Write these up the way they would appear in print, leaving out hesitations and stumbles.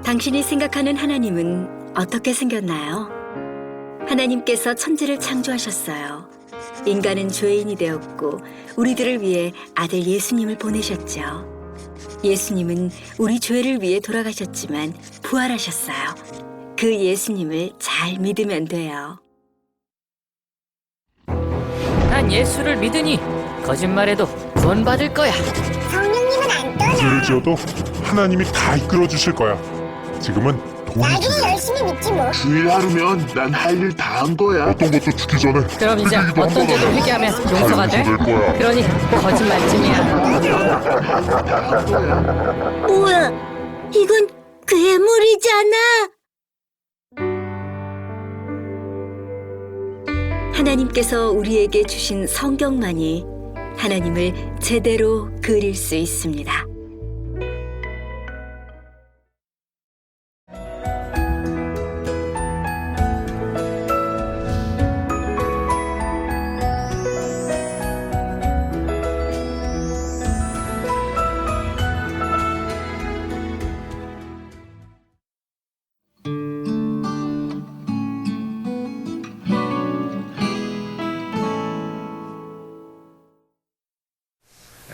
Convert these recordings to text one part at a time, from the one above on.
당신이 생각하는 하나님은 어떻게 생겼나요? 하나님께서 천지를 창조하셨어요. 인간은 죄인이 되었고 우리들을 위해 아들 예수님을 보내셨죠. 예수님은 우리 죄를 위해 돌아가셨지만 부활하셨어요. 그 예수님을 잘 믿으면 돼요. 난 예수를 믿으니 거짓말해도 구원받을 거야. 성령님은 안 떠나. 죄를 지어도 하나님이 다 이끌어 주실 거야. 지금은 돈이 나중에 중요해. 열심히 믿지 뭐. 주일 하루면 난 할 일 다 한 거야. 어떤 것도 죽기 전에 그럼 이제 그 얘기도 어떤 한번 죄도 하면 회개하면 용서가 돼? 될 거야. 그러니 거짓말쯤이야. 뭐야? 이건 괴물이잖아. 하나님께서 우리에게 주신 성경만이 하나님을 제대로 그릴 수 있습니다.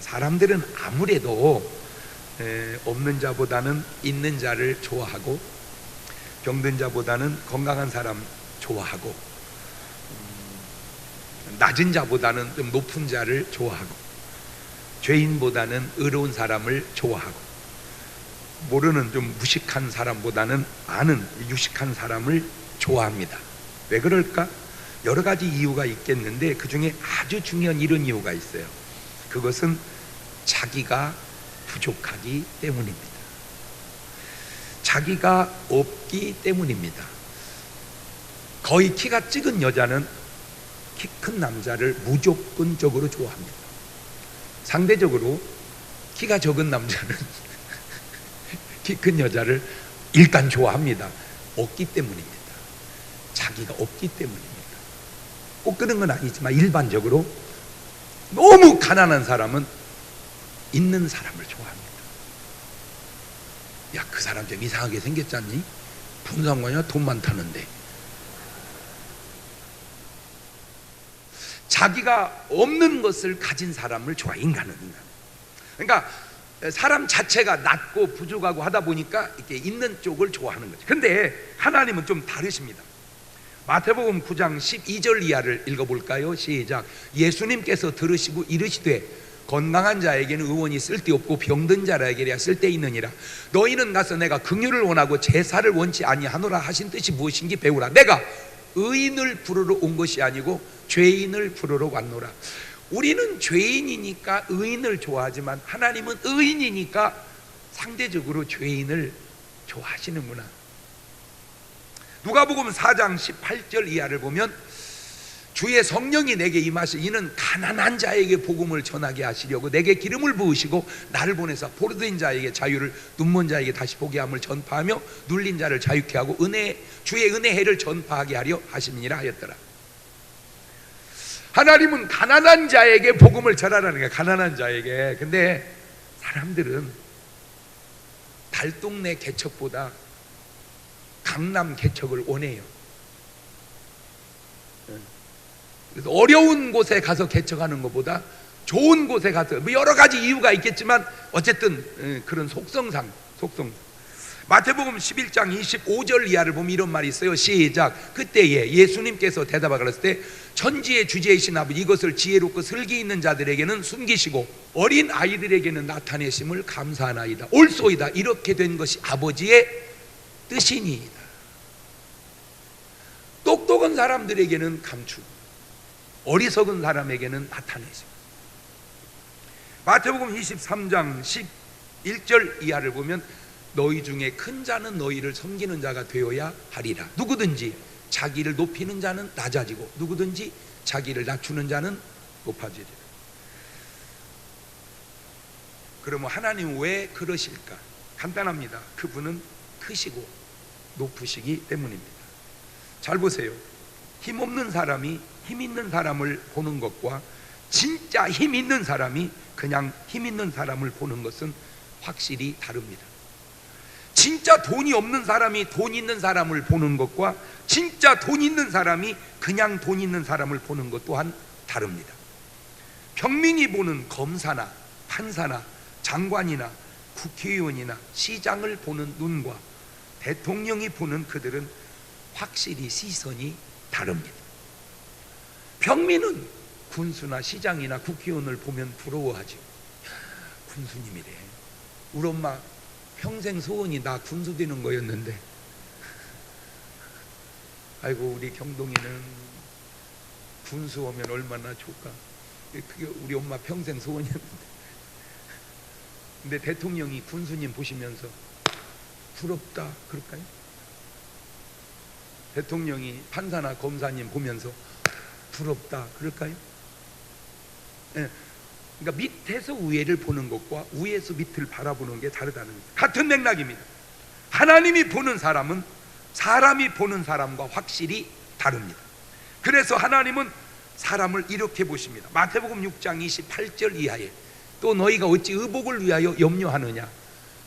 사람들은 아무래도 없는 자보다는 있는 자를 좋아하고 병든 자보다는 건강한 사람 좋아하고 낮은 자보다는 좀 높은 자를 좋아하고 죄인보다는 의로운 사람을 좋아하고 모르는 좀 무식한 사람보다는 아는 유식한 사람을 좋아합니다. 왜 그럴까? 여러 가지 이유가 있겠는데 그 중에 아주 중요한 이런 이유가 있어요. 그것은 자기가 부족하기 때문입니다. 자기가 없기 때문입니다. 거의 키가 작은 여자는 키 큰 남자를 무조건적으로 좋아합니다. 상대적으로 키가 적은 남자는 키 큰 여자를 일단 좋아합니다. 없기 때문입니다. 자기가 없기 때문입니다. 꼭 그런 건 아니지만 일반적으로 너무 가난한 사람은 있는 사람을 좋아합니다. 야, 그 사람 좀 이상하게 생겼지 않니? 무슨 상관이야? 돈 많다는데. 자기가 없는 것을 가진 사람을 좋아해. 인간은. 그러니까 사람 자체가 낮고 부족하고 하다 보니까 이렇게 있는 쪽을 좋아하는 거죠. 근데 하나님은 좀 다르십니다. 마태복음 9장 12절 이하를 읽어볼까요? 시작. 예수님께서 들으시고 이르시되 건강한 자에게는 의원이 쓸데없고 병든 자에게야 쓸데있느니라. 너희는 가서 내가 긍휼을 원하고 제사를 원치 아니하노라 하신 뜻이 무엇인지 배우라. 내가 의인을 부르러 온 것이 아니고 죄인을 부르러 왔노라. 우리는 죄인이니까 의인을 좋아하지만 하나님은 의인이니까 상대적으로 죄인을 좋아하시는구나. 누가복음 4장 18절 이하를 보면 주의 성령이 내게 임하시 이는 가난한 자에게 복음을 전하게 하시려고 내게 기름을 부으시고 나를 보내사 포로된 자에게 자유를 눈먼 자에게 다시 보게 함을 전파하며 눌린 자를 자유케 하고 주의 은혜 해를 전파하게 하려 하심이니라 하였더라. 하나님은 가난한 자에게 복음을 전하라는 거야. 가난한 자에게. 근데 사람들은 달동네 개척보다 강남 개척을 원해요. 그래서 어려운 곳에 가서 개척하는 것보다 좋은 곳에 가서 뭐 여러 가지 이유가 있겠지만 어쨌든 그런 속성상 마태복음 11장 25절 이하를 보면 이런 말이 있어요. 시작. 그때에 예수님께서 대답하 가라사대 때 천지의 주제이신 아버지 이것을 지혜롭고 슬기 있는 자들에게는 숨기시고 어린 아이들에게는 나타내심을 감사하나이다. 옳소이다. 이렇게 된 것이 아버지의 뜻이니이다. 똑똑한 사람들에게는 감추고 어리석은 사람에게는 나타내죠. 마태복음 23장 11절 이하를 보면 너희 중에 큰 자는 너희를 섬기는 자가 되어야 하리라. 누구든지 자기를 높이는 자는 낮아지고 누구든지 자기를 낮추는 자는 높아지리라. 그러면 하나님은 왜 그러실까? 간단합니다. 그분은 크시고 높으시기 때문입니다. 잘 보세요. 힘없는 사람이 힘 있는 사람을 보는 것과 진짜 힘 있는 사람이 그냥 힘 있는 사람을 보는 것은 확실히 다릅니다. 진짜 돈이 없는 사람이 돈 있는 사람을 보는 것과 진짜 돈 있는 사람이 그냥 돈 있는 사람을 보는 것 또한 다릅니다. 평민이 보는 검사나 판사나 장관이나 국회의원이나 시장을 보는 눈과 대통령이 보는 그들은 확실히 시선이 다릅니다. 평민은 군수나 시장이나 국회의원을 보면 부러워하죠. 군수님이래. 우리 엄마 평생 소원이 나 군수 되는 거였는데, 아이고 우리 경동이는 군수 오면 얼마나 좋을까. 그게 우리 엄마 평생 소원이었는데. 근데 대통령이 군수님 보시면서 부럽다 그럴까요? 대통령이 판사나 검사님 보면서 부럽다 그럴까요? 예. 그러니까 밑에서 위에를 보는 것과 위에서 밑을 바라보는 게 다르다는 거예요. 같은 맥락입니다. 하나님이 보는 사람은 사람이 보는 사람과 확실히 다릅니다. 그래서 하나님은 사람을 이렇게 보십니다. 마태복음 6장 28절 이하에 또 너희가 어찌 의복을 위하여 염려하느냐,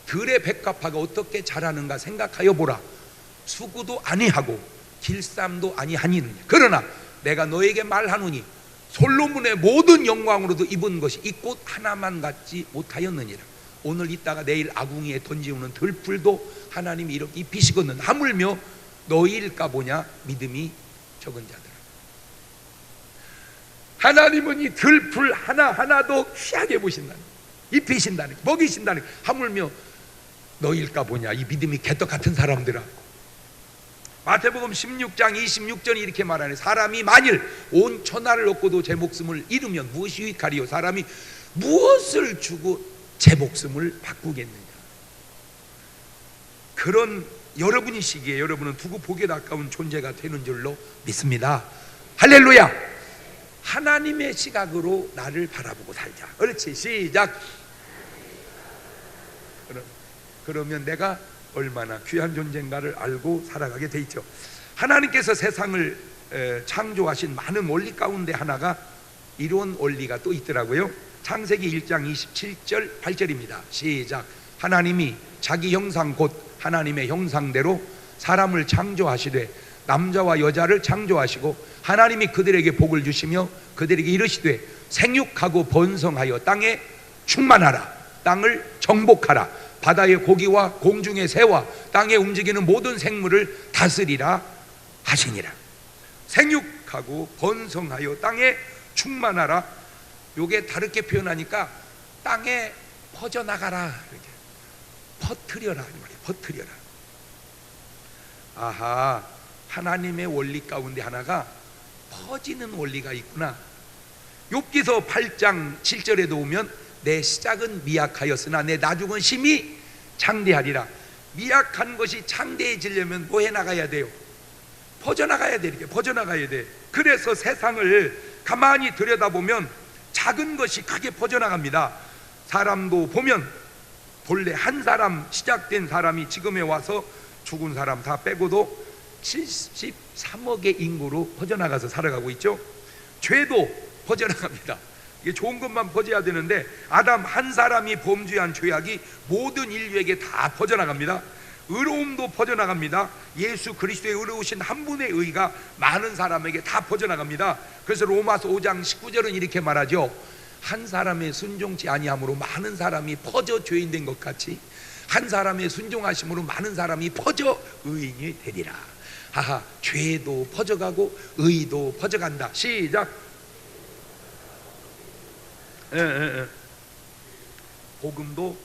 들의 백합화가 어떻게 자라는가 생각하여 보라. 수구도 아니하고 길쌈도 아니하니느냐. 그러나 내가 너에게 말하노니 솔로몬의 모든 영광으로도 입은 것이 이 꽃 하나만 갖지 못하였느니라. 오늘 있다가 내일 아궁이에 던지우는 들풀도 하나님이 이렇게 입히시거든. 하물며 너희일까 보냐 믿음이 적은 자들아. 하나님은 이 들풀 하나하나도 귀하게 보신다는, 입히신다는, 먹이신다는, 하물며 너희일까 보냐 이 믿음이 개떡 같은 사람들아. 마태복음 16장 26절이 이렇게 말하네. 사람이 만일 온 천하를 얻고도 제 목숨을 잃으면 무엇이 유익하리요? 사람이 무엇을 주고 제 목숨을 바꾸겠느냐. 그런 여러분이시기에 여러분은 두고 보기에도 아까운 존재가 되는 줄로 믿습니다. 할렐루야. 하나님의 시각으로 나를 바라보고 살자. 그렇지, 시작. 그러면 내가 얼마나 귀한 존재인가를 알고 살아가게 돼 있죠. 하나님께서 세상을 창조하신 많은 원리 가운데 하나가 이런 원리가 또 있더라고요. 창세기 1장 27절 8절입니다. 시작. 하나님이 자기 형상 곧 하나님의 형상대로 사람을 창조하시되 남자와 여자를 창조하시고 하나님이 그들에게 복을 주시며 그들에게 이르시되 생육하고 번성하여 땅에 충만하라. 땅을 정복하라. 바다의 고기와 공중의 새와 땅에 움직이는 모든 생물을 다스리라 하시니라. 생육하고 번성하여 땅에 충만하라. 요게 다르게 표현하니까 땅에 퍼져나가라, 이렇게 퍼뜨려라 이 말이에요. 퍼뜨려라. 아하, 하나님의 원리 가운데 하나가 퍼지는 원리가 있구나. 욥기서 8장 7절에도 보면 내 시작은 미약하였으나 내 나중은 심히 창대하리라. 미약한 것이 창대해지려면 뭐 해나가야 돼요? 퍼져나가야 돼. 이렇게 퍼져나가야 돼. 그래서 세상을 가만히 들여다보면 작은 것이 크게 퍼져나갑니다. 사람도 보면 본래 한 사람, 시작된 사람이 지금에 와서 죽은 사람 다 빼고도 73억의 인구로 퍼져나가서 살아가고 있죠. 죄도 퍼져나갑니다. 이게 좋은 것만 퍼져야 되는데 아담 한 사람이 범죄한 죄악이 모든 인류에게 다 퍼져나갑니다. 의로움도 퍼져나갑니다. 예수 그리스도의 의로우신 한 분의 의가 많은 사람에게 다 퍼져나갑니다. 그래서 로마서 5장 19절은 이렇게 말하죠. 한 사람의 순종치 아니함으로 많은 사람이 퍼져 죄인 된 것 같이 한 사람의 순종하심으로 많은 사람이 퍼져 의인이 되리라. 하하, 죄도 퍼져가고 의도 퍼져간다. 시작. 복음도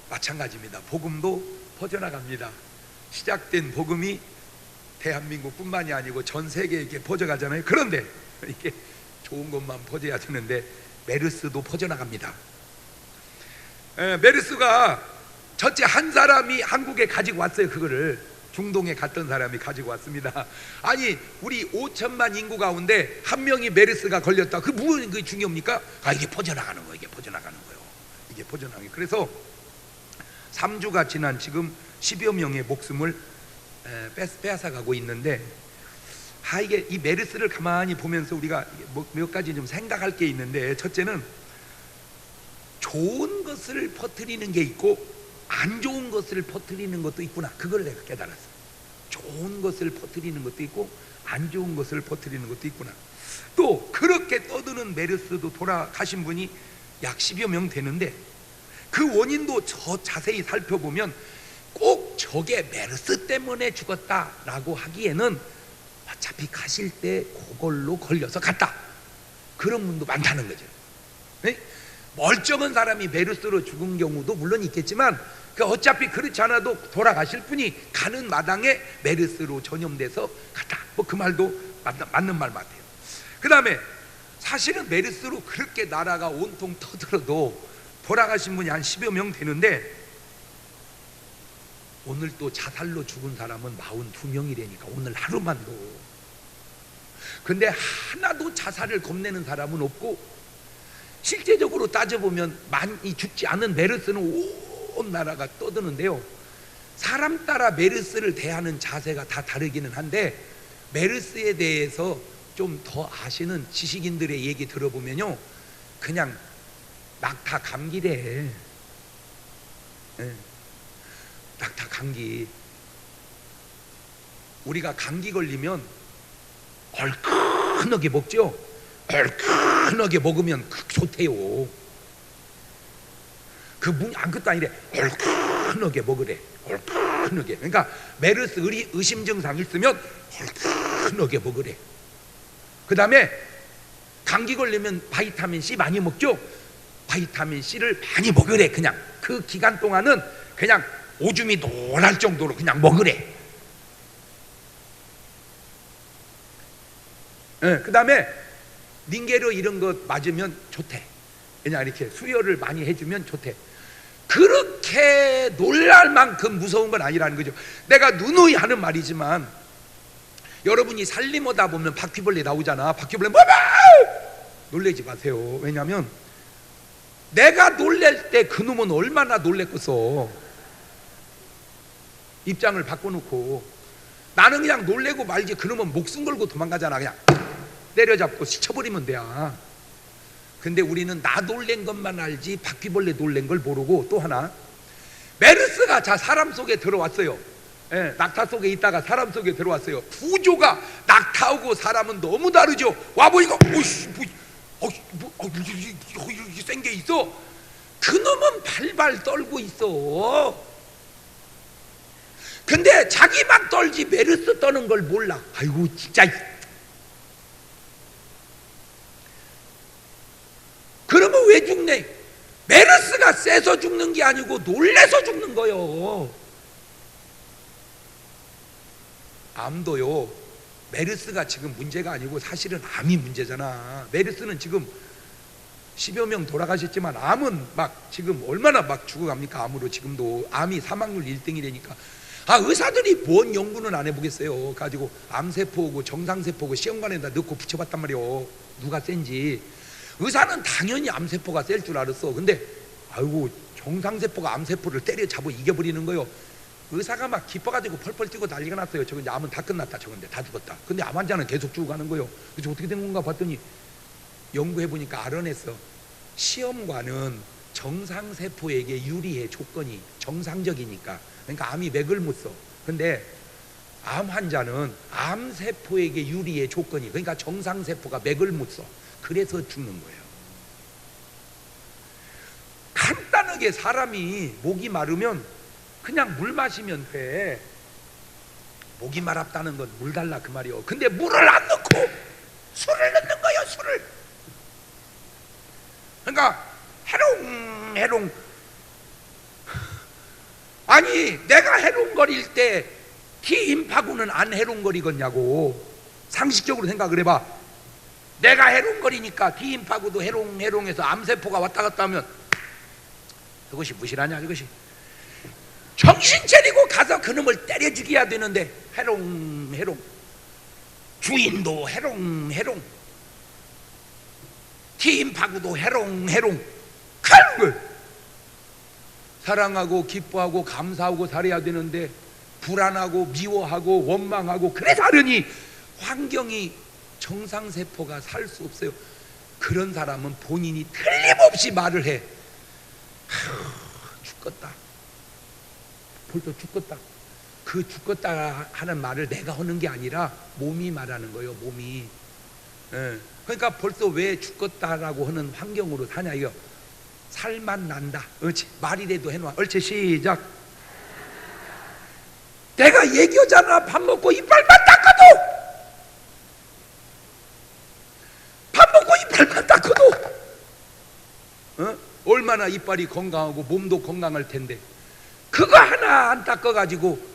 마찬가지입니다. 복음도 퍼져나갑니다. 시작된 복음이 대한민국뿐만이 아니고 전 세계에 퍼져가잖아요. 그런데 이게 좋은 것만 퍼져야 되는데 메르스도 퍼져나갑니다. 메르스가 첫째 한 사람이 한국에 가지고 왔어요. 그거를 중동에 갔던 사람이 가지고 왔습니다. 아니 우리 5천만 인구 가운데 한 명이 메르스가 걸렸다. 그 무슨 그 중요합니까? 아, 이게 퍼져나가는 거예요. 이게 퍼져나가는 거예요. 이게 퍼져나가는 거예요. 그래서 3주가 지난 지금 10여 명의 목숨을 빼앗아가고 있는데, 이게 이 메르스를 가만히 보면서 우리가 몇 가지 좀 생각할 게 있는데, 첫째는 좋은 것을 퍼뜨리는 게 있고 안 좋은 것을 퍼뜨리는 것도 있구나. 그걸 내가 깨달았어. 좋은 것을 퍼뜨리는 것도 있고 안 좋은 것을 퍼뜨리는 것도 있구나. 또 그렇게 떠드는 메르스도 돌아가신 분이 약 10여 명 되는데 그 원인도 저 자세히 살펴보면 꼭 저게 메르스 때문에 죽었다라고 하기에는 어차피 가실 때 그걸로 걸려서 갔다, 그런 분도 많다는 거죠. 네? 멀쩡한 사람이 메르스로 죽은 경우도 물론 있겠지만 어차피 그렇지 않아도 돌아가실 분이 가는 마당에 메르스로 전염돼서 갔다, 뭐 그 말도 맞는 말 같아요. 그 다음에 사실은 메르스로 그렇게 나라가 온통 터들어도 돌아가신 분이 한 10여 명 되는데 오늘 또 자살로 죽은 사람은 42명이라니까, 오늘 하루만도. 근데 하나도 자살을 겁내는 사람은 없고, 실제적으로 따져보면 많이 죽지 않은 메르스는 온 나라가 떠드는데요, 사람 따라 메르스를 대하는 자세가 다 다르기는 한데 메르스에 대해서 좀 더 아시는 지식인들의 얘기 들어보면요, 그냥 낙타 감기래. 네. 낙타 감기. 우리가 감기 걸리면 얼큰하게 먹죠. 얼큰하게 먹으면 좋대요. 그 아무것도 아니래. 얼큰하게 먹으래. 얼큰하게. 그러니까 메르스 의심 증상 있으면 얼큰하게 먹으래. 그 다음에 감기 걸리면 바이타민 C 많이 먹죠. 바이타민 C를 많이 먹으래. 그냥 그 기간 동안은 그냥 오줌이 놀랄 정도로 그냥 먹으래. 그 다음에 링게르 이런 것 맞으면 좋대. 그냥 이렇게 수혈을 많이 해주면 좋대. 그렇게 놀랄 만큼 무서운 건 아니라는 거죠. 내가 누누이 하는 말이지만 여러분이 살림하다 보면 바퀴벌레 나오잖아. 바퀴벌레 뭐봐! 놀라지 마세요. 왜냐하면 내가 놀랄 때 그놈은 얼마나 놀랬겠어. 입장을 바꿔놓고 나는 그냥 놀래고 말지, 그놈은 목숨 걸고 도망가잖아. 그냥 때려잡고 시쳐버리면 돼야. 근데 우리는 나 놀란 것만 알지 바퀴벌레 놀란 걸 모르고, 또 하나 메르스가 자 사람 속에 들어왔어요. 예, 낙타 속에 있다가 사람 속에 들어왔어요. 구조가 낙타하고 사람은 너무 다르죠. 와보니까 오이씨 이렇게 센 게 있어. 그놈은 발발 떨고 있어. 근데 자기만 떨지 메르스 떠는 걸 몰라. 아이고 진짜. 그러면 왜 죽네? 메르스가 세서 죽는 게 아니고 놀래서 죽는 거요. 암도요, 메르스가 지금 문제가 아니고 사실은 암이 문제잖아. 메르스는 지금 10여 명 돌아가셨지만 암은 막 지금 얼마나 막 죽어갑니까? 암으로 지금도 암이 사망률 1등이라니까. 의사들이 뭔 연구는 안 해보겠어요. 가지고 암세포고 정상세포고 시험관에다 넣고 붙여봤단 말이에요. 누가 센지. 의사는 당연히 암세포가 셀 줄 알았어. 근데 아이고 정상세포가 암세포를 때려잡아 이겨버리는 거요. 의사가 막 기뻐가지고 펄펄 뛰고 난리가 났어요. 저건 암은 다 끝났다. 저건데 다 죽었다. 근데 암 환자는 계속 죽어가는 거요. 그래서 어떻게 된 건가 봤더니 연구해보니까 알아냈어. 시험관은 정상세포에게 유리해. 조건이 정상적이니까. 그러니까 암이 맥을 못 써. 근데 암 환자는 암세포에게 유리해. 조건이. 그러니까 정상세포가 맥을 못 써. 그래서 죽는 거예요. 간단하게 사람이 목이 마르면 그냥 물 마시면 돼. 목이 마렵다는 건 물 달라 그 말이요. 근데 물을 안 넣고 술을 넣는 거예요. 술을. 그러니까 해롱해롱. 아니 내가 해롱거릴 때 기임파구는 안 해롱거리겠냐고. 상식적으로 생각을 해봐. 내가 해롱거리니까 기임파구도 해롱해롱해서 암세포가 왔다 갔다 하면 그것이 무실하냐 이것이. 정신 차리고 가서 그놈을 때려 죽여야 되는데 해롱해롱. 주인도 해롱해롱. 기임파구도 해롱해롱. 칼을 사랑하고 기뻐하고 감사하고 살아야 되는데 불안하고 미워하고 원망하고 그래 사려니 환경이 정상세포가 살 수 없어요. 그런 사람은 본인이 틀림없이 말을 해. 죽겠다. 벌써 죽겠다. 그 죽겠다 하는 말을 내가 하는 게 아니라 몸이 말하는 거예요. 몸이. 예. 그러니까 벌써 왜 죽겠다라고 하는 환경으로 사냐 이거. 살만 난다. 옳지. 말이라도 해놔. 옳지. 시작. 내가 얘기하잖아. 밥 먹고 이빨만 닦아도, 밥 먹고 이빨만 닦아도 얼마나 이빨이 건강하고 몸도 건강할 텐데 그거 하나 안 닦아가지고.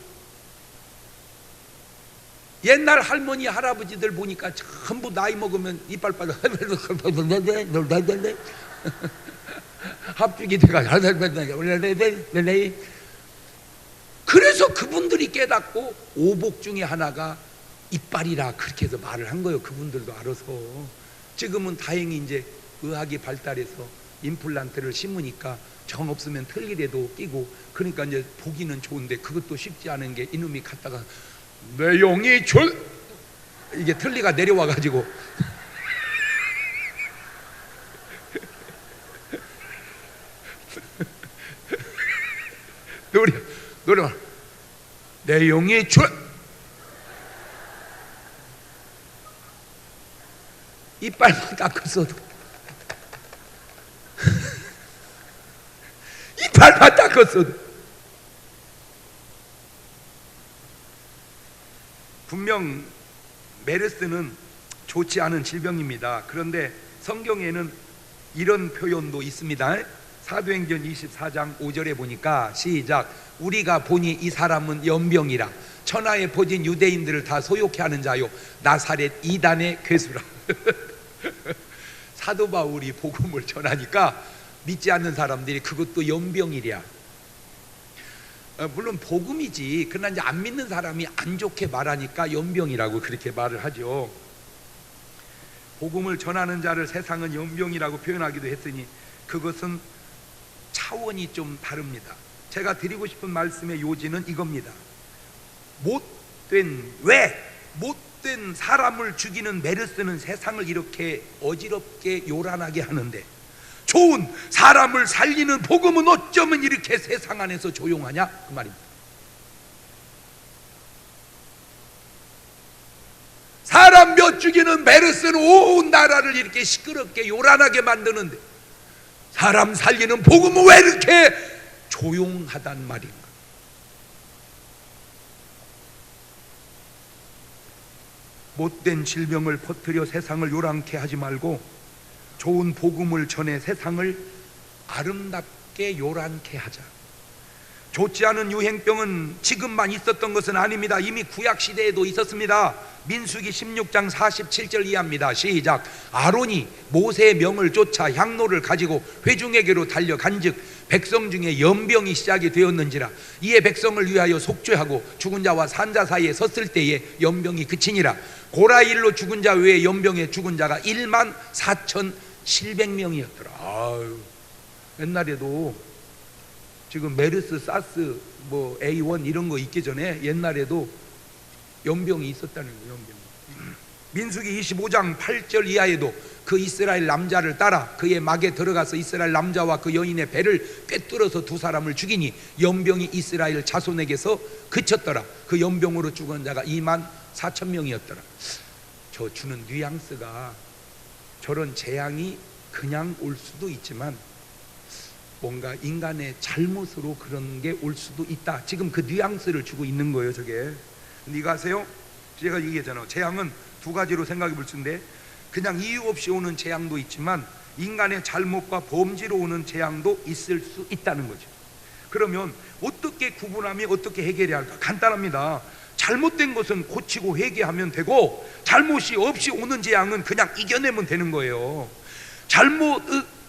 옛날 할머니 할아버지들 보니까 전부 나이 먹으면 이빨 빠져 합죽이 돼가지고. 그래서 그분들이 깨닫고 오복 중에 하나가 이빨이라 그렇게 해서 말을 한 거예요. 그분들도 알아서. 지금은 다행히 이제 의학이 발달해서 임플란트를 심으니까 정 없으면 틀니라도 끼고, 그러니까 이제 보기는 좋은데 그것도 쉽지 않은 게 이놈이 갔다가 내용이 이게 틀니가 내려와 가지고 노래 내용이 이빨만 닦았어도 이빨만 닦았어도 분명 메르스는 좋지 않은 질병입니다. 그런데 성경에는 이런 표현도 있습니다. 사도행전 24장 5절에 보니까 시작. 우리가 보니 이 사람은 연병이라 천하에 퍼진 유대인들을 다 소욕해 하는 자요 나사렛 이단의 괴수라. 사도 바울이 복음을 전하니까 믿지 않는 사람들이 그것도 연병이랴. 물론 복음이지. 그러나 이제 안 믿는 사람이 안 좋게 말하니까 연병이라고 그렇게 말을 하죠. 복음을 전하는 자를 세상은 연병이라고 표현하기도 했으니 그것은 차원이 좀 다릅니다. 제가 드리고 싶은 말씀의 요지는 이겁니다. 못된 사람을 죽이는 메르스는 세상을 이렇게 어지럽게 요란하게 하는데, 좋은 사람을 살리는 복음은 어쩌면 이렇게 세상 안에서 조용하냐 그 말입니다. 사람 몇 죽이는 메르스는 온 나라를 이렇게 시끄럽게 요란하게 만드는데 사람 살리는 복음은 왜 이렇게 조용하단 말인가? 못된 질병을 퍼뜨려 세상을 요란케 하지 말고 좋은 복음을 전해 세상을 아름답게 요란케 하자. 좋지 않은 유행병은 지금만 있었던 것은 아닙니다. 이미 구약시대에도 있었습니다. 민수기 16장 47절 이하입니다. 시작. 아론이 모세의 명을 쫓아 향로를 가지고 회중에게로 달려간즉 백성 중에 연병이 시작이 되었는지라. 이에 백성을 위하여 속죄하고 죽은 자와 산 자 사이에 섰을 때에 연병이 그치니라. 고라일로 죽은 자 외에 연병에 죽은 자가 1만 4,700명이었더라. 아유, 옛날에도 지금 메르스, 사스, 뭐 A1 이런 거 있기 전에 옛날에도 연병이 있었다는 거예요. 연병. 민수기 25장 8절 이하에도 그 이스라엘 남자를 따라 그의 막에 들어가서 이스라엘 남자와 그 여인의 배를 꿰뚫어서 두 사람을 죽이니 연병이 이스라엘 자손에게서 그쳤더라. 그 연병으로 죽은 자가 2만 4천 명이었더라. 저 주는 뉘앙스가 저런 재앙이 그냥 올 수도 있지만 뭔가 인간의 잘못으로 그런 게 올 수도 있다. 지금 그 뉘앙스를 주고 있는 거예요. 저게 네가 아세요? 제가 얘기했잖아요. 재앙은 두 가지로 생각해 볼 수 있는데 그냥 이유 없이 오는 재앙도 있지만 인간의 잘못과 범죄로 오는 재앙도 있을 수 있다는 거죠. 그러면 어떻게 구분하며 어떻게 해결해야 할까? 간단합니다. 잘못된 것은 고치고 회개하면 되고 잘못이 없이 오는 재앙은 그냥 이겨내면 되는 거예요.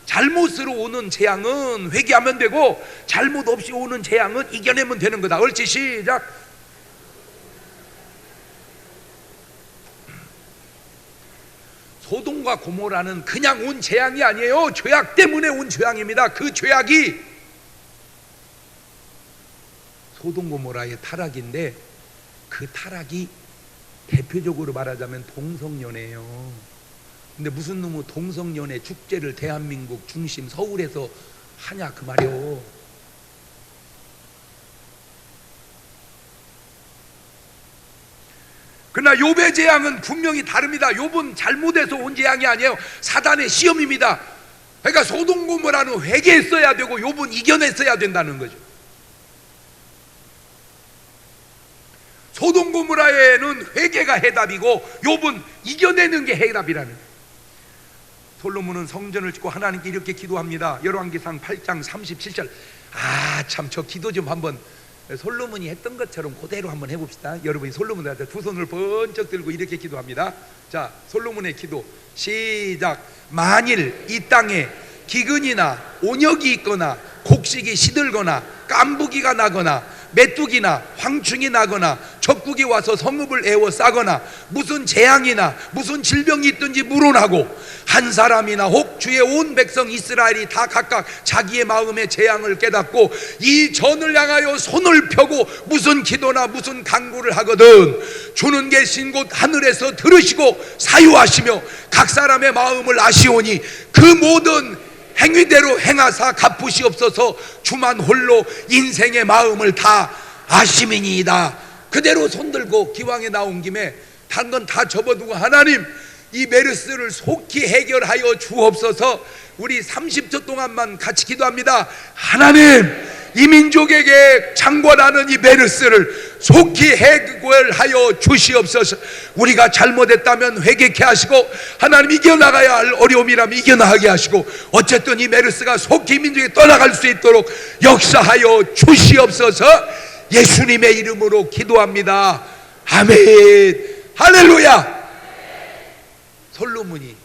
잘못으로 오는 재앙은 회개하면 되고 잘못 없이 오는 재앙은 이겨내면 되는 거다. 옳지? 시작. 소돔과 고모라는 그냥 온 재앙이 아니에요. 죄악 때문에 온 재앙입니다. 그 죄악이 소돔 고모라의 타락인데 그 타락이 대표적으로 말하자면 동성연애예요. 근데 무슨 놈의 동성연애 축제를 대한민국 중심 서울에서 하냐 그 말이요. 그러나 욥의 재앙은 분명히 다릅니다. 욥은 잘못해서 온 재앙이 아니에요. 사단의 시험입니다. 그러니까 소돔 고모라는 회개했어야 되고 욥은 이겨냈어야 된다는 거죠. 소돔 고모라에는 회개가 해답이고 욥은 이겨내는 게 해답이라는 거예요. 솔로몬은 성전을 짓고 하나님께 이렇게 기도합니다. 열왕기상 8장 37절. 참 저 기도 좀 한번 솔로몬이 했던 것처럼 그대로 한번 해봅시다. 여러분이 솔로몬한테 두 손을 번쩍 들고 이렇게 기도합니다. 자, 솔로몬의 기도 시작. 만일 이 땅에 기근이나 온역이 있거나 곡식이 시들거나 깐부기가 나거나 메뚜기나 황충이 나거나 적국이 와서 성읍을 에워싸거나 무슨 재앙이나 무슨 질병이 있든지 물어나고 한 사람이나 혹 주의 온 백성 이스라엘이 다 각각 자기의 마음의 재앙을 깨닫고 이 전을 향하여 손을 펴고 무슨 기도나 무슨 간구를 하거든 주는 계신 곳 하늘에서 들으시고 사유하시며 각 사람의 마음을 아시오니 그 모든 행위대로 행하사 갚으시옵소서. 주만 홀로 인생의 마음을 다 아심이니이다. 그대로 손들고 기왕에 나온 김에 단 건 다 접어두고 하나님 이 메르스를 속히 해결하여 주옵소서. 우리 30초 동안만 같이 기도합니다. 하나님 이 민족에게 창궐하는 이 메르스를 속히 해결하여 주시옵소서. 우리가 잘못했다면 회개케 하시고 하나님 이겨나가야 할 어려움이라면 이겨나가게 하시고 어쨌든 이 메르스가 속히 민족에 떠나갈 수 있도록 역사하여 주시옵소서. 예수님의 이름으로 기도합니다. 아멘. 할렐루야. 솔로몬이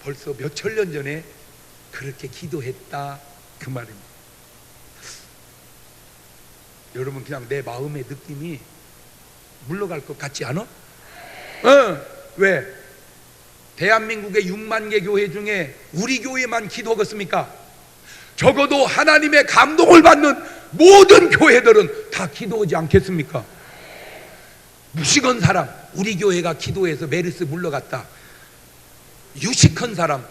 벌써 몇 천년 전에 그렇게 기도했다 그 말입니다. 여러분 그냥 내 마음의 느낌이 물러갈 것 같지 않아? 왜? 대한민국의 6만 개 교회 중에 우리 교회만 기도하겠습니까? 적어도 하나님의 감동을 받는 모든 교회들은 다 기도하지 않겠습니까? 무식한 사람 우리 교회가 기도해서 메르스 물러갔다. 유식한 사람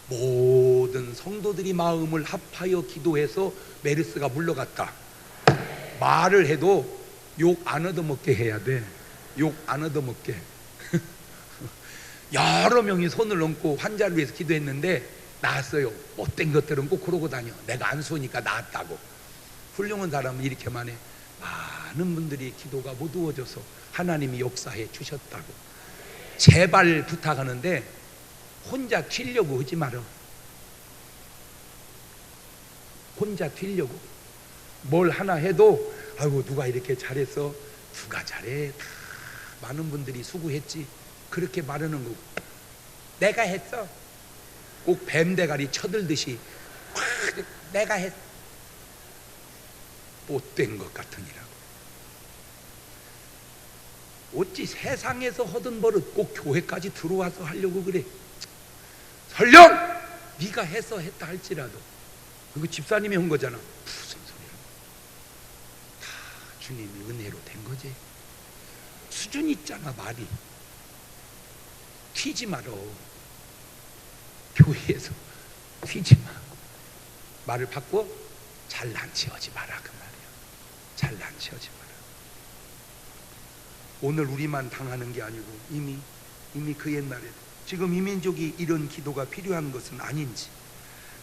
모든 성도들이 마음을 합하여 기도해서 메르스가 물러갔다. 말을 해도 욕 안 얻어먹게 해야 돼. 욕 안 얻어먹게. 여러 명이 손을 얹고 환자를 위해서 기도했는데 나았어요. 못된 것들은 꼭 그러고 다녀. 내가 안 쏘니까 나았다고. 훌륭한 사람은 이렇게만 해. 많은 분들이 기도가 모두어져서 하나님이 역사해 주셨다고. 제발 부탁하는데 혼자 튀려고 하지 마라. 혼자 튀려고. 뭘 하나 해도 아이고 누가 이렇게 잘했어. 누가 잘해. 다 많은 분들이 수고했지. 그렇게 말하는 거고. 내가 했어. 꼭 뱀대가리 쳐들듯이 내가 했어. 못된 것 같으니라고. 어찌 세상에서 하던 버릇 꼭 교회까지 들어와서 하려고 그래. 설령 네가 해서 했다 할지라도 그거 집사님이 한 거잖아. 무슨 소리야. 다 주님의 은혜로 된 거지. 수준 있잖아. 말이 튀지 말어. 교회에서 튀지 마. 말을 바꿔 잘난치하지 마라 그 말이야. 잘난치하지 마라. 오늘 우리만 당하는 게 아니고 이미 그 옛날에 지금 이 민족이 이런 기도가 필요한 것은 아닌지,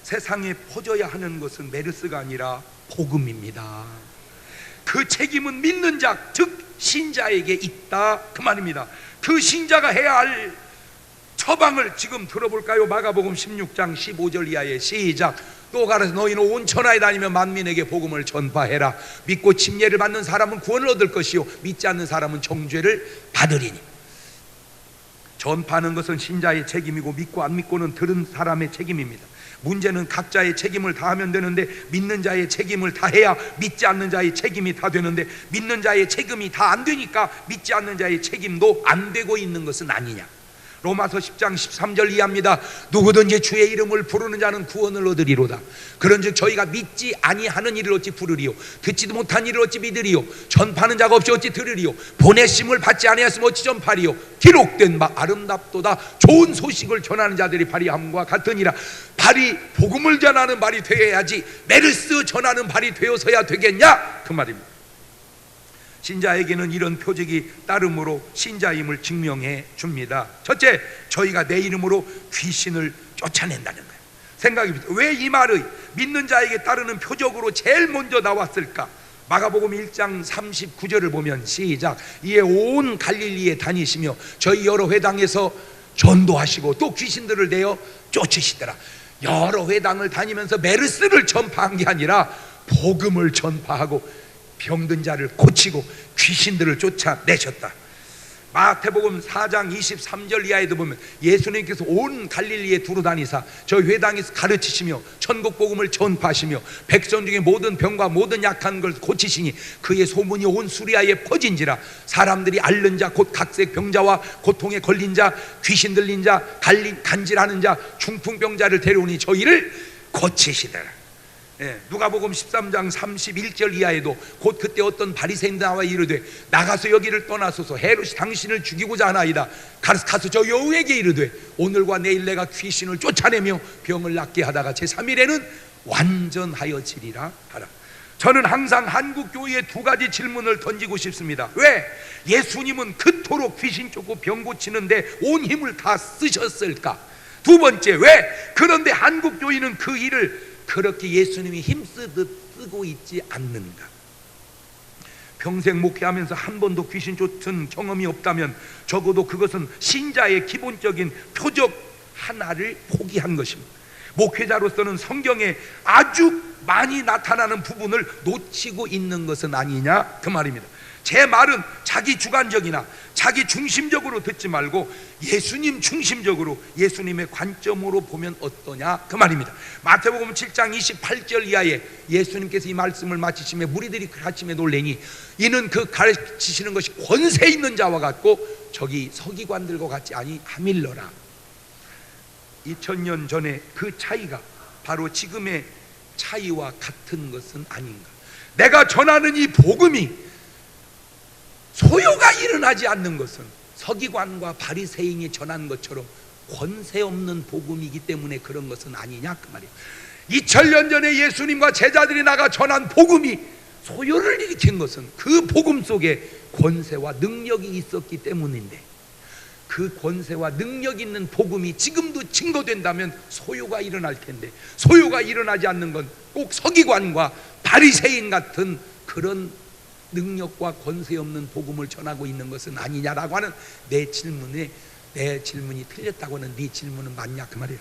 세상에 퍼져야 하는 것은 메르스가 아니라 복음입니다. 그 책임은 믿는 자, 즉 신자에게 있다 그 말입니다. 그 신자가 해야 할 처방을 지금 들어볼까요? 마가복음 16장 15절 이하에 시작. 또 가라서 너희는 온 천하에 다니며 만민에게 복음을 전파해라. 믿고 침례를 받는 사람은 구원을 얻을 것이요 믿지 않는 사람은 정죄를 받으리니. 전파하는 것은 신자의 책임이고 믿고 안 믿고는 들은 사람의 책임입니다. 문제는 각자의 책임을 다하면 되는데 믿는 자의 책임을 다해야 믿지 않는 자의 책임이 다 되는데 믿는 자의 책임이 다 안 되니까 믿지 않는 자의 책임도 안 되고 있는 것은 아니냐. 로마서 10장 13절 이하입니다. 누구든지 주의 이름을 부르는 자는 구원을 얻으리로다. 그런즉 저희가 믿지 아니하는 이를 어찌 부르리요, 듣지도 못한 이를 어찌 믿으리요, 전파하는 자가 없이 어찌 들으리요, 보내심을 받지 아니하였으면 어찌 전파리요. 기록된 바 아름답도다. 좋은 소식을 전하는 자들이 발이함과 같으니라. 발이 복음을 전하는 발이 되어야지 메르스 전하는 발이 되어서야 되겠냐 그 말입니다. 신자에게는 이런 표적이 따름으로 신자임을 증명해 줍니다. 첫째, 저희가 내 이름으로 귀신을 쫓아낸다는 거예요. 생각해보세요. 왜 이 말이 믿는 자에게 따르는 표적으로 제일 먼저 나왔을까? 마가복음 1장 39절을 보면 시작. 이에 온 갈릴리에 다니시며 저희 여러 회당에서 전도하시고 또 귀신들을 내어 쫓으시더라. 여러 회당을 다니면서 메르스를 전파한 게 아니라 복음을 전파하고 병든 자를 고치고 귀신들을 쫓아내셨다. 마태복음 4장 23절 이하에도 보면 예수님께서 온 갈릴리에 두루다니사 저희 회당에서 가르치시며 천국 복음을 전파하시며 백성 중에 모든 병과 모든 약한 걸 고치시니 그의 소문이 온 수리아에 퍼진지라. 사람들이 앓는 자 곧 각색 병자와 고통에 걸린 자 귀신 들린 자 간질하는 자 중풍병자를 데려오니 저희를 고치시더라. 누가복음 13장 31절 이하에도 곧 그때 어떤 바리새인 나와 이르되 나가서 여기를 떠나소서 헤롯이 당신을 죽이고자 하나이다. 가서 저 여우에게 이르되 오늘과 내일 내가 귀신을 쫓아내며 병을 낫게 하다가 제3일에는 완전하여지리라 하라. 저는 항상 한국 교회에 두 가지 질문을 던지고 싶습니다. 왜 예수님은 그토록 귀신 쫓고 병 고치는데 온 힘을 다 쓰셨을까? 두 번째, 왜 그런데 한국 교회는 그 일을 그렇게 예수님이 힘쓰듯 쓰고 있지 않는가? 평생 목회하면서 한 번도 귀신 쫓은 경험이 없다면 적어도 그것은 신자의 기본적인 표적 하나를 포기한 것입니다. 목회자로서는 성경에 아주 많이 나타나는 부분을 놓치고 있는 것은 아니냐 그 말입니다. 제 말은 자기 주관적이나 자기 중심적으로 듣지 말고 예수님 중심적으로 예수님의 관점으로 보면 어떠냐 그 말입니다. 마태복음 7장 28절 이하에 예수님께서 이 말씀을 마치시며 무리들이 그 아침에 놀래니 이는 그 가르치시는 것이 권세 있는 자와 같고 저기 서기관들과 같지 아니하밀러라. 2000년 전에 그 차이가 바로 지금의 차이와 같은 것은 아닌가? 내가 전하는 이 복음이 소요가 일어나지 않는 것은 서기관과 바리새인이 전한 것처럼 권세 없는 복음이기 때문에 그런 것은 아니냐 그 말이에요. 2000년 전에 예수님과 제자들이 나가 전한 복음이 소요를 일으킨 것은 그 복음 속에 권세와 능력이 있었기 때문인데 그 권세와 능력 있는 복음이 지금도 증거된다면 소요가 일어날 텐데 소요가 일어나지 않는 건 꼭 서기관과 바리새인 같은 그런 능력과 권세 없는 복음을 전하고 있는 것은 아니냐라고 하는 내 질문이 틀렸다고 하는 네 질문은 맞냐 그 말이에요.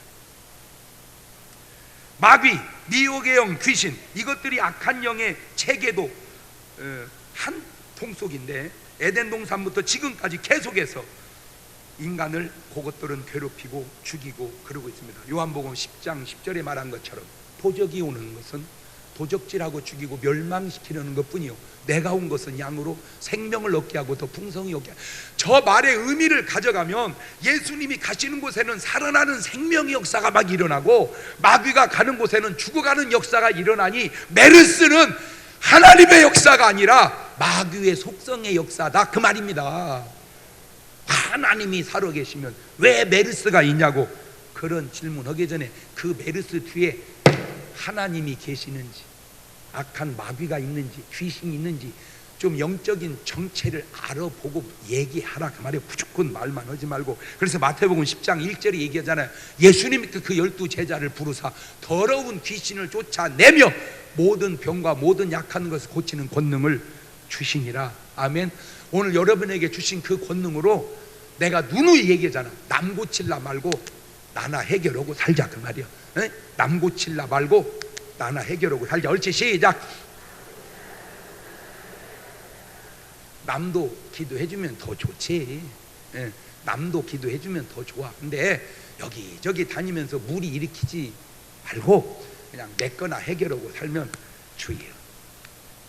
마귀, 미혹의 영, 귀신 이것들이 악한 영의 체계도 한 통속인데 에덴 동산부터 지금까지 계속해서 인간을 그것들은 괴롭히고 죽이고 그러고 있습니다. 요한복음 10장 10절에 말한 것처럼 도적이 오는 것은 도적질하고 죽이고 멸망시키려는 것뿐이요 내가 온 것은 양으로 생명을 얻게 하고 더 풍성히 얻게 하고. 저 말의 의미를 가져가면 예수님이 가시는 곳에는 살아나는 생명의 역사가 막 일어나고 마귀가 가는 곳에는 죽어가는 역사가 일어나니 메르스는 하나님의 역사가 아니라 마귀의 속성의 역사다 그 말입니다. 하나님이 살아계시면 왜 메르스가 있냐고 그런 질문하기 전에 그 메르스 뒤에 하나님이 계시는지 악한 마귀가 있는지 귀신이 있는지 좀 영적인 정체를 알아보고 얘기하라 그 말이에요. 무조건 말만 하지 말고. 그래서 마태복음 10장 1절에 얘기하잖아요. 예수님이 그 12 제자를 부르사 더러운 귀신을 쫓아내며 모든 병과 모든 약한 것을 고치는 권능을 주시니라. 아멘. 오늘 여러분에게 주신 그 권능으로 내가 누누이 얘기하잖아. 남 고칠라 말고 나나 해결하고 살자 그 말이야. 에? 남 고칠라 말고 나나 해결하고 살자. 옳지 시작. 남도 기도해주면 더 좋지. 에? 남도 기도해주면 더 좋아. 근데 여기저기 다니면서 무리 일으키지 말고 그냥 내 거나 해결하고 살면 주여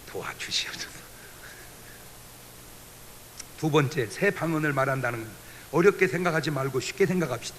도와주시옵소서. 두 번째, 새 방언을 말한다는 건 어렵게 생각하지 말고 쉽게 생각합시다.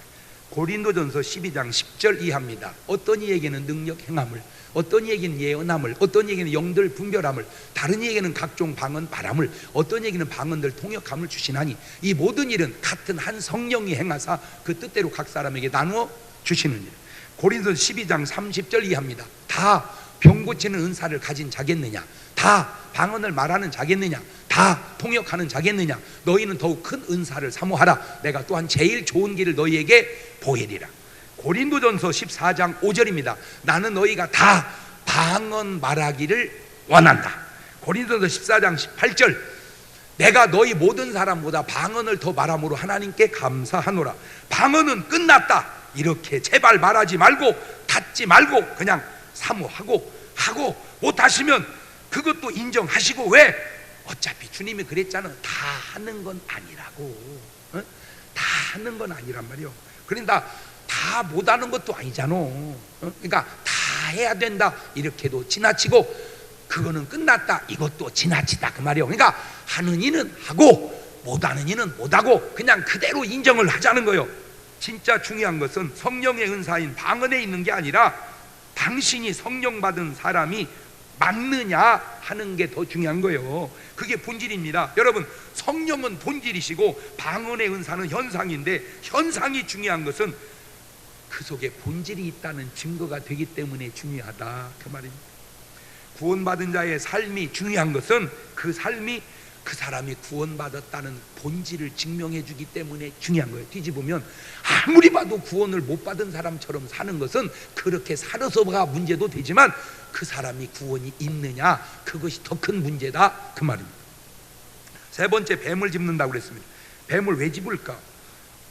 고린도전서 12장 10절 이하입니다. 어떤 이에게는 능력 행함을, 어떤 이에게는 예언함을, 어떤 이에게는 영들 분별함을, 다른 이에게는 각종 방언 말함을, 어떤 이에게는 방언들 통역함을 주시나니 이 모든 일은 같은 한 성령이 행하사 그 뜻대로 각 사람에게 나누어 주시는 일. 고린도전서 12장 30절 이하입니다. 다 병 고치는 은사를 가진 자겠느냐? 다 다 방언을 말하는 자겠느냐? 다 통역하는 자겠느냐? 너희는 더욱 큰 은사를 사모하라. 내가 또한 제일 좋은 길을 너희에게 보이리라. 고린도전서 14장 5절입니다. 나는 너희가 다 방언 말하기를 원한다. 고린도전서 14장 18절, 내가 너희 모든 사람보다 방언을 더 말함으로 하나님께 감사하노라. 방언은 끝났다. 이렇게 제발 말하지 말고 닫지 말고 그냥 사모하고 하고 못하시면 그것도 인정하시고. 왜? 어차피 주님이 그랬잖아. 다 하는 건 아니라고. 어? 다 하는 건 아니란 말이요. 그러니까 다 못하는 것도 아니잖아. 그러니까 다 해야 된다 이렇게도 지나치고, 그거는 끝났다 이것도 지나치다 그 말이요. 그러니까 하는 이는 하고 못하는 이는 못하고 그냥 그대로 인정을 하자는 거예요. 진짜 중요한 것은 성령의 은사인 방언에 있는 게 아니라 당신이 성령 받은 사람이 맞느냐 하는 게 더 중요한 거예요. 그게 본질입니다. 여러분, 성령은 본질이시고 방언의 은사는 현상인데, 현상이 중요한 것은 그 속에 본질이 있다는 증거가 되기 때문에 중요하다 그 말입니다. 구원받은 자의 삶이 중요한 것은 그 삶이 그 사람이 구원받았다는 본질을 증명해 주기 때문에 중요한 거예요. 뒤집으면 아무리 봐도 구원을 못 받은 사람처럼 사는 것은 그렇게 살아서가 문제도 되지만 그 사람이 구원이 있느냐, 그것이 더 큰 문제다 그 말입니다. 세 번째, 뱀을 짚는다고 그랬습니다. 뱀을 왜 짚을까?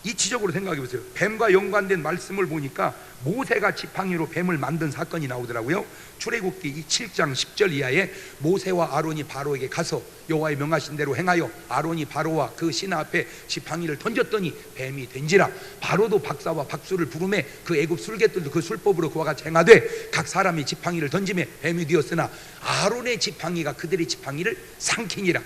이치적으로 생각해 보세요. 뱀과 연관된 말씀을 보니까 모세가 지팡이로 뱀을 만든 사건이 나오더라고요. 출애굽기 7장 10절 이하에 모세와 아론이 바로에게 가서 여호와의 명하신 대로 행하여 아론이 바로와 그 신하 앞에 지팡이를 던졌더니 뱀이 된지라. 바로도 박사와 박수를 부르매 그 애굽 술객들도 그 술법으로 그와 같이 행하되 각 사람이 지팡이를 던지매 뱀이 되었으나 아론의 지팡이가 그들의 지팡이를 삼키니라.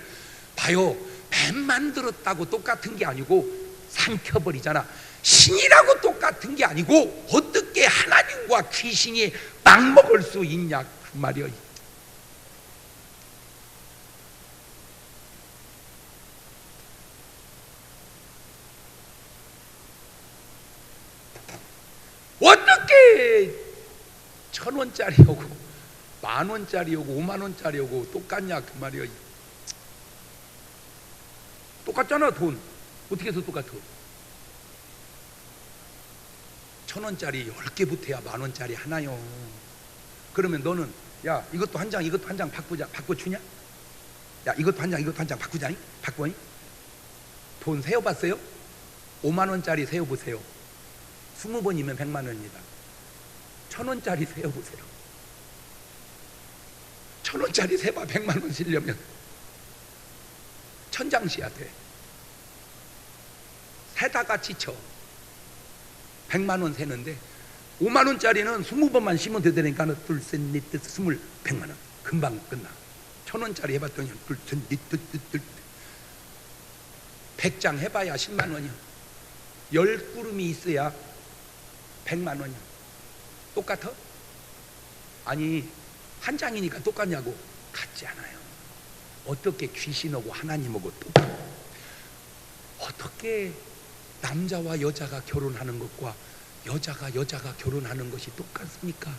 봐요, 뱀 만들었다고 똑같은 게 아니고 삼켜버리잖아. 신이라고 똑같은 게 아니고 어떻게 하나님과 귀신이 맞먹을 수 있냐 그 말이야. 어떻게 1,000원짜리하고 10,000원짜리하고 50,000원짜리하고 똑같냐 그 말이야. 똑같잖아. 돈 어떻게 해서 똑같아? 1,000원짜리 10개 붙어야 10,000원짜리 하나요. 그러면 너는 야 이것도 한 장 이것도 한 장 바꿔주냐? 야 이것도 한 장 이것도 한 장 바꾸자니? 바꿔니? 돈 세어봤어요? 50,000원짜리 세어보세요. 20번이면 100만원입니다 1,000원짜리 세어보세요. 1,000원짜리 세봐 100만원 쓰려면 1,000장씩 돼. 세다가 지쳐. 100만원 세는데 50,000원짜리는 20번만 씌면 되니까 둘, 셋, 넷, 다섯, 100만원 금방 끝나. 1,000원짜리 해봤더니 둘, 셋, 넷, 다섯, 100장 해봐야 10만원이야 10구름이 있어야 100만원이야 똑같아? 아니 한 장이니까 똑같냐고. 같지 않아요. 어떻게 귀신하고 하나님하고 똑같아? 어떻게 남자와 여자가 결혼하는 것과 여자가 결혼하는 것이 똑같습니까?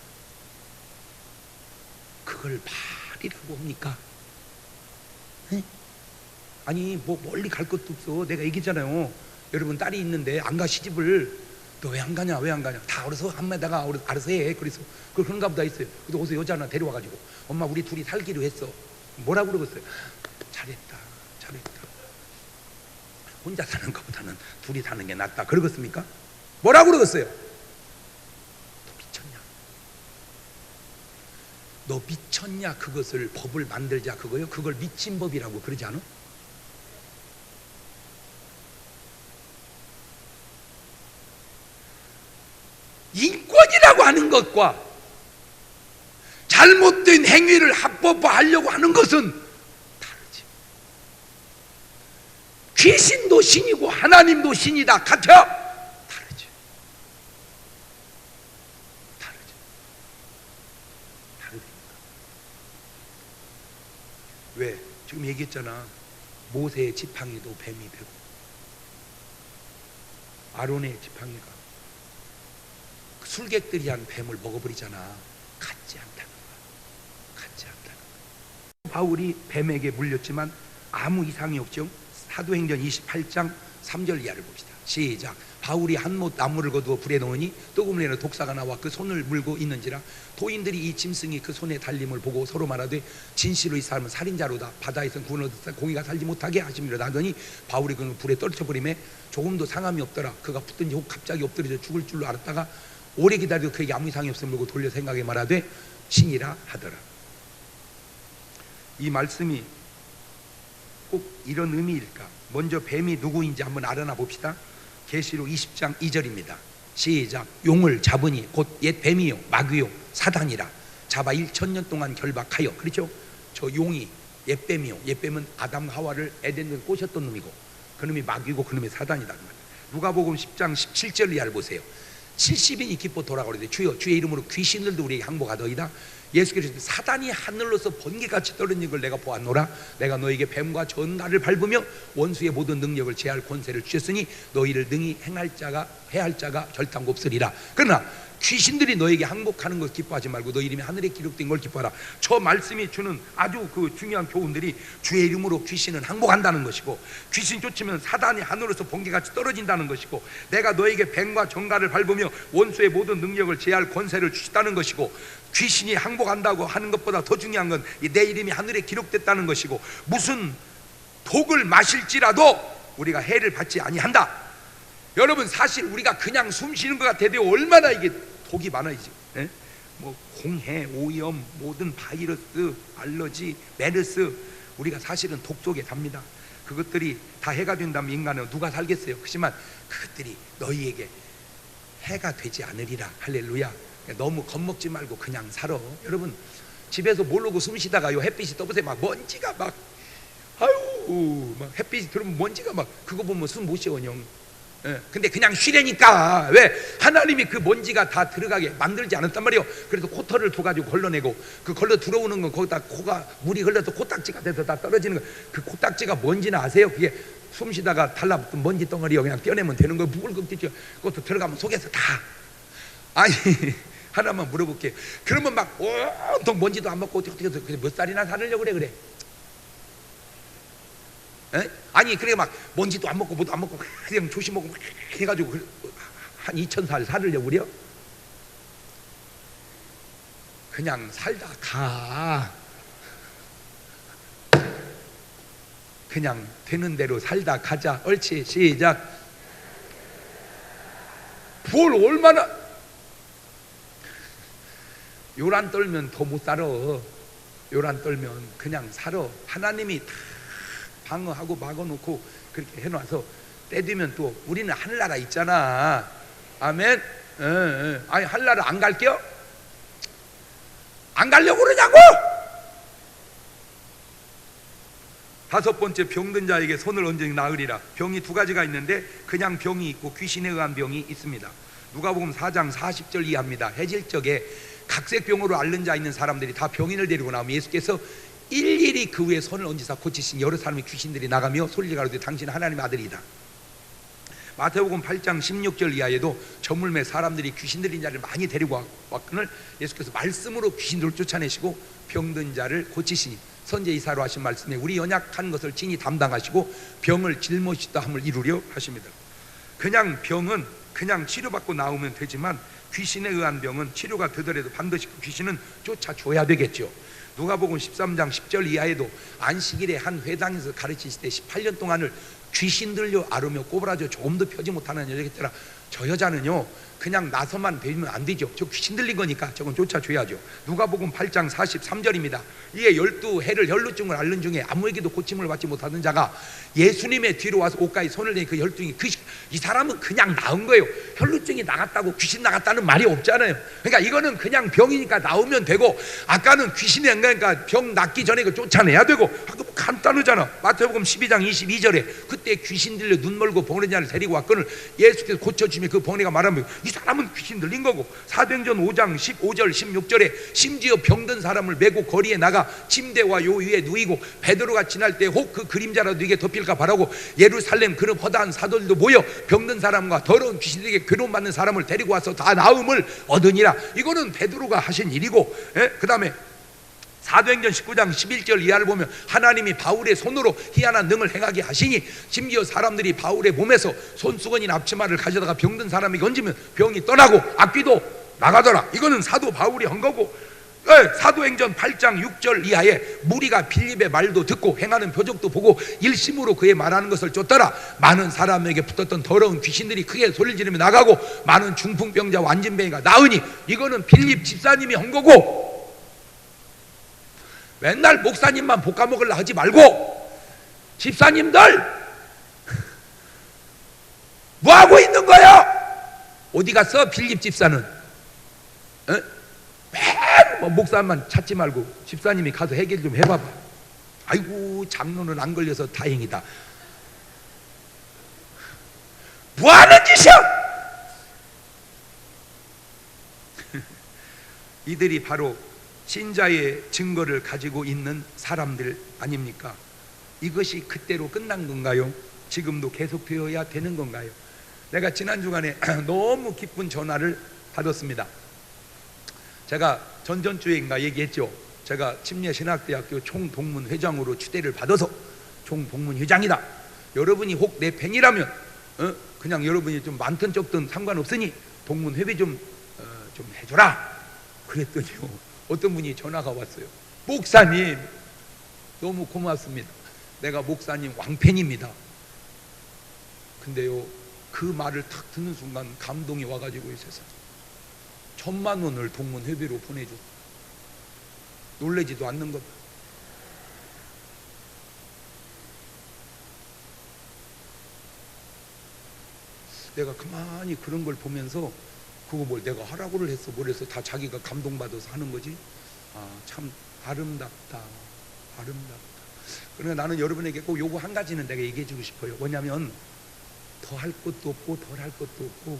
그걸 말이라고 합니까? 네? 아니 뭐 멀리 갈 것도 없어. 내가 얘기했잖아요. 여러분 딸이 있는데 안 가 시집을. 너 왜 안 가냐? 왜 안 가냐? 다 알아서 한매다가 알아서 해. 그래서 그런가 보다 했어요. 그래서 어디서 여자 하나 데려와가지고 엄마 우리 둘이 살기로 했어. 뭐라고 그러겠어요? 잘했다. 혼자 사는 것보다는 둘이 사는 게 낫다. 그러겠습니까? 뭐라고 그러겠어요? 너 미쳤냐? 너 미쳤냐? 그것을 법을 만들자 그거요? 그걸 미친 법이라고 그러지 않아? 인권이라고 하는 것과 잘못된 행위를 합법화하려고 하는 것은 귀신도 신이고 하나님도 신이다 같아? 다르지. 왜? 지금 얘기했잖아. 모세의 지팡이도 뱀이 되고 아론의 지팡이가 술객들이 한 뱀을 먹어버리잖아. 같지 않다는 거야. 바울이 뱀에게 물렸지만 아무 이상이 없죠. 사도행전 28장 3절 이하를 봅시다. 시작. 바울이 한 못 나무를 거두어 불에 넣으니 뜨거운 물에는 독사가 나와 그 손을 물고 있는지라 도인들이 이 짐승이 그 손에 달림을 보고 서로 말하되 진실로 이 사람은 살인자로다. 바다에서 구원을 얻었다. 고기가 살지 못하게 하심이라 하더니 바울이 그 불에 떨쳐버리매 조금도 상함이 없더라. 그가 붙든지 혹 갑자기 엎드려져 죽을 줄로 알았다가 오래 기다려도 그에게 아무 이상이 없음을 보고 돌려 생각에 말하되 신이라 하더라. 이 말씀이 꼭 이런 의미일까? 먼저 뱀이 누구인지 한번 알아나 봅시다. 계시록 20장 2절입니다. 시작. 용을 잡으니 곧 옛 뱀이요 마귀요 사단이라 잡아 1000년 동안 결박하여. 그렇죠? 저 용이 옛 뱀이요. 옛 뱀은 아담 하와를 에덴에 꼬셨던 놈이고 그 놈이 마귀고 그 놈이 사단이다. 누가복음 10장 17절 이하를 보세요. 70인이 기뻐 돌아가는데 주여 주의 이름으로 귀신들도 우리에게 항복하더이다. 예수께서 사단이 하늘로서 번개같이 떨어지는 걸 내가 보았노라. 내가 너에게 뱀과 전갈을 밟으며 원수의 모든 능력을 제할 권세를 주셨으니 너희를 능히 해할 자가 절단고 없으리라. 그러나 귀신들이 너에게 항복하는 것 기뻐하지 말고 너 이름이 하늘에 기록된 걸 기뻐하라. 저 말씀이 주는 아주 그 중요한 교훈들이 주의 이름으로 귀신은 항복한다는 것이고 귀신 쫓으면 사단이 하늘로서 번개같이 떨어진다는 것이고 내가 너에게 뱀과 전갈을 밟으며 원수의 모든 능력을 제할 권세를 주셨다는 것이고 귀신이 항복한다고 하는 것보다 더 중요한 건 내 이름이 하늘에 기록됐다는 것이고 무슨 독을 마실지라도 우리가 해를 받지 아니한다. 여러분 사실 우리가 그냥 숨 쉬는 것 같아도 얼마나 이게 독이 많아요 지금. 뭐 공해, 오염, 모든 바이러스, 알러지, 메르스 우리가 사실은 독 속에 삽니다. 그것들이 다 해가 된다면 인간은 누가 살겠어요? 그렇지만 그것들이 너희에게 해가 되지 않으리라. 할렐루야. 너무 겁먹지 말고 그냥 살아. 여러분 집에서 모르고 숨 쉬다가요 햇빛이 떠보세요. 막 먼지가 막 아유 막 햇빛이 들어오면 먼지가 막 그거 보면 숨 못 쉬어 형. 근데 그냥 쉬려니까. 왜? 하나님이 그 먼지가 다 들어가게 만들지 않았단 말이에요. 그래서 코털을 둬가지고 걸러내고 그 걸러 들어오는 건 거기다 코가 물이 흘러서 코딱지가 돼서 다 떨어지는 거. 그 코딱지가 뭔지는 아세요? 그게 숨 쉬다가 달라붙은 먼지 덩어리요 그냥 떼내면 되는 거예요. 묵을끔 뛰죠. 그것도 들어가면 속에서 다. 아니 하나만 물어볼게요. 그러면 막 온통 먼지도 안 먹고 어떻게 몇 살이나 살으려고 그래? 아니 그래 막 먼지도 안 먹고 뭐도 안 먹고 그냥 조심하고 막 해가지고 한 2000살 살으려고 그래요? 그냥 살다 가. 그냥 되는 대로 살다 가자. 옳지. 시작. 뭘 얼마나 요란 떨면 더 못 살아. 요란 떨면 그냥 살아. 하나님이 다 방어하고 막아놓고 그렇게 해놔서 때 되면 또 우리는 하늘나라 있잖아. 아멘. 아니 하늘나라 안 갈게요? 안 가려고 그러냐고? 다섯 번째, 병든 자에게 손을 얹으니 나으리라. 병이 두 가지가 있는데 그냥 병이 있고 귀신에 의한 병이 있습니다. 누가복음 4장 40절 이하입니다. 해질 적에 각색병으로 앓는 자 있는 사람들이 다 병인을 데리고 나오면 예수께서 일일이 그 위에 손을 얹으사 고치신 여러 사람의 귀신들이 나가며 소리를 가로되 당신은 하나님의 아들이다. 마태복음 8장 16절 이하에도 저물매 사람들이 귀신 들린 자를 많이 데리고 왔거늘 예수께서 말씀으로 귀신들을 쫓아내시고 병든 자를 고치시니 선제 이사로 하신 말씀에 우리 연약한 것을 친히 담당하시고 병을 짊어지다 함을 이루려 하십니다. 그냥 병은 그냥 치료받고 나오면 되지만 귀신에 의한 병은 치료가 되더라도 반드시 그 귀신은 쫓아줘야 되겠죠. 누가복음 13장 10절 이하에도 안식일에 한 회당에서 가르치실 때 18년 동안을 귀신 들려 앓으며 꼬부라져 조금도 펴지 못하는 여자가 있더라. 저 여자는요 그냥 나서만 되면 안 되죠. 저 귀신 들린 거니까 저건 쫓아줘야죠. 누가복음 8장 43절입니다. 이게 12해를 혈루증을 앓는 중에 아무에게도 고침을 받지 못하던 자가 예수님의 뒤로 와서 옷가에 손을 대니 그 혈루증이 이 사람은 그냥 나은 거예요. 혈루증이 나갔다고 귀신 나갔다는 말이 없잖아요. 그러니까 이거는 그냥 병이니까 나오면 되고 아까는 귀신이 안 가니까 병 낫기 전에 그 쫓아내야 되고 간단하잖아. 마태복음 12장 22절에 그때 귀신 들려 눈 멀고 벙어리 자를 데리고 왔거늘 예수께서 고쳐주시면 그 벙어리가 말하면 이 사람은 귀신 들린 거고 사도행전 5장 15절 16절에 심지어 병든 사람을 메고 거리에 나가 침대와 요 위에 누이고 베드로가 지날 때 혹 그 그림자라도 네게 덮일까 바라고 예루살렘 그런 허다한 사도들도 모여 병든 사람과 더러운 귀신들에게 괴로움 받는 사람을 데리고 와서 다 나음을 얻으니라. 이거는 베드로가 하신 일이고 그 다음에 사도행전 19장 11절 이하를 보면 하나님이 바울의 손으로 희한한 능을 행하게 하시니 심지어 사람들이 바울의 몸에서 손수건이나 앞치마를 가져다가 병든 사람에게 얹으면 병이 떠나고 악귀도 나가더라. 이거는 사도 바울이 한 거고, 사도행전 8장 6절 이하에 무리가 빌립의 말도 듣고 행하는 표적도 보고 일심으로 그의 말하는 것을 쫓더라. 많은 사람에게 붙었던 더러운 귀신들이 크게 소리를 지르며 나가고 많은 중풍병자와 안진뱅이가 나으니, 이거는 빌립 집사님이 한 거고, 맨날 목사님만 볶아 먹으려 하지 말고 집사님들 뭐 하고 있는 거야? 어디 갔어 빌립 집사는? 맨 목사만 찾지 말고 집사님이 가서 해결 좀 해봐봐. 아이고 장로는 안 걸려서 다행이다. 뭐 하는 짓이야? 이들이 바로 신자의 증거를 가지고 있는 사람들 아닙니까? 이것이 그때로 끝난 건가요? 지금도 계속되어야 되는 건가요? 내가 지난 주간에 너무 기쁜 전화를 받았습니다. 제가 전전주에인가 얘기했죠. 제가 침례신학대학교 총동문회장으로 추대를 받아서 총동문회장이다. 여러분이 혹 내 팬이라면 그냥 여러분이 좀 많든 적든 상관없으니 동문회비 좀 해줘라. 그랬더니요, 어떤 분이 전화가 왔어요. 목사님 너무 고맙습니다. 내가 목사님 왕팬입니다. 근데요, 그 말을 탁 듣는 순간 감동이 와가지고 있어서 1,000만 원을 동문회비로 보내줬어. 놀라지도 않는 것. 내가 가만히 그런 걸 보면서 그거 뭘 내가 하라고를 했어 뭘 했어 다 자기가 감동받아서 하는 거지. 아, 참 아름답다, 아름답다. 그러나 나는 여러분에게 꼭 요거 한 가지는 내가 얘기해 주고 싶어요. 뭐냐면 더 할 것도 없고 덜 할 것도 없고,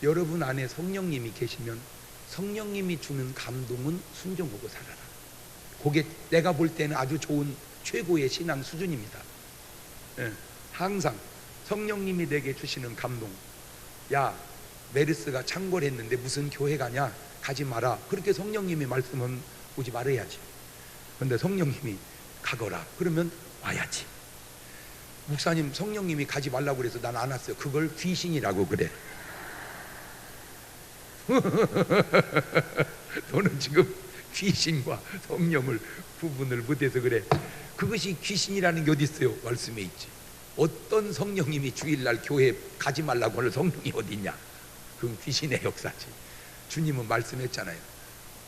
여러분 안에 성령님이 계시면 성령님이 주는 감동은 순종하고 살아라. 그게 내가 볼 때는 아주 좋은 최고의 신앙 수준입니다. 항상 성령님이 내게 주시는 감동, 야 메르스가 창궐했는데 무슨 교회 가냐? 가지 마라. 그렇게 성령님이 말씀은 오지 말아야지. 그런데 성령님이 가거라 그러면 와야지. 목사님 성령님이 가지 말라고 그래서 난 안 왔어요. 그걸 귀신이라고 그래. 너는 지금 귀신과 성령을 구분을 못해서 그래. 그것이 귀신이라는 게 어디 있어요? 말씀에 있지. 어떤 성령님이 주일날 교회 가지 말라고 하는 성령이 어디 있냐? 그건 귀신의 역사지. 주님은 말씀했잖아요.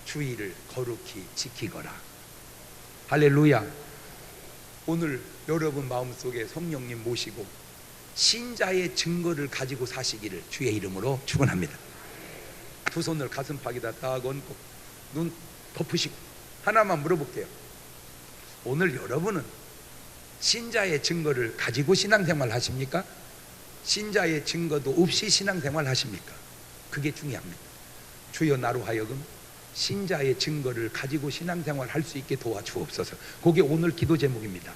주일을 거룩히 지키거라. 할렐루야. 오늘 여러분 마음속에 성령님 모시고 신자의 증거를 가지고 사시기를 주의 이름으로 축원합니다. 두 손을 가슴팍에다 딱 얹고 눈 덮으시고 하나만 물어볼게요. 오늘 여러분은 신자의 증거를 가지고 신앙생활 하십니까? 신자의 증거도 없이 신앙생활 하십니까? 그게 중요합니다. 주여 나로 하여금 신자의 증거를 가지고 신앙생활 할 수 있게 도와주옵소서. 그게 오늘 기도 제목입니다.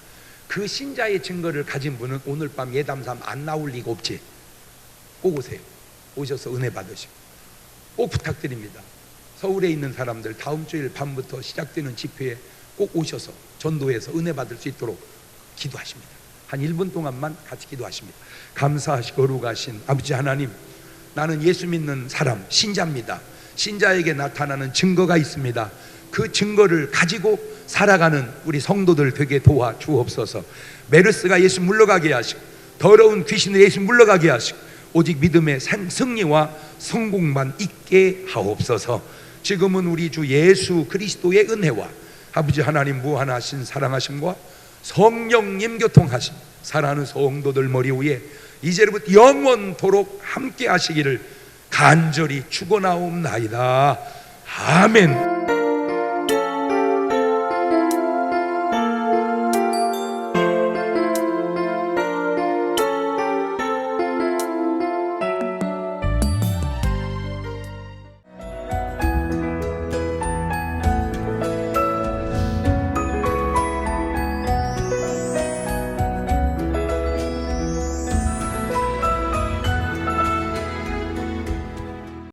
그 신자의 증거를 가진 분은 오늘 밤 예담삼 안 나올 리가 없지. 꼭 오세요. 오셔서 은혜 받으시고 꼭 부탁드립니다. 서울에 있는 사람들 다음 주일 밤부터 시작되는 집회에 꼭 오셔서 전도해서 은혜 받을 수 있도록 기도하십니다. 한 1분 동안만 같이 기도하십니다. 감사하시고 거룩하신 아버지 하나님, 나는 예수 믿는 사람 신자입니다. 신자에게 나타나는 증거가 있습니다. 그 증거를 가지고 살아가는 우리 성도들 되게 도와주옵소서. 메르스가 예수 물러가게 하시고 더러운 귀신을 예수 물러가게 하시고 오직 믿음의 승리와 성공만 있게 하옵소서. 지금은 우리 주 예수 그리스도의 은혜와 아버지 하나님 무한하신 사랑하심과 성령님 교통하심, 사랑하는 성도들 머리 위에 이제부터 영원토록 함께 하시기를 간절히 축원하옵나이다. 아멘.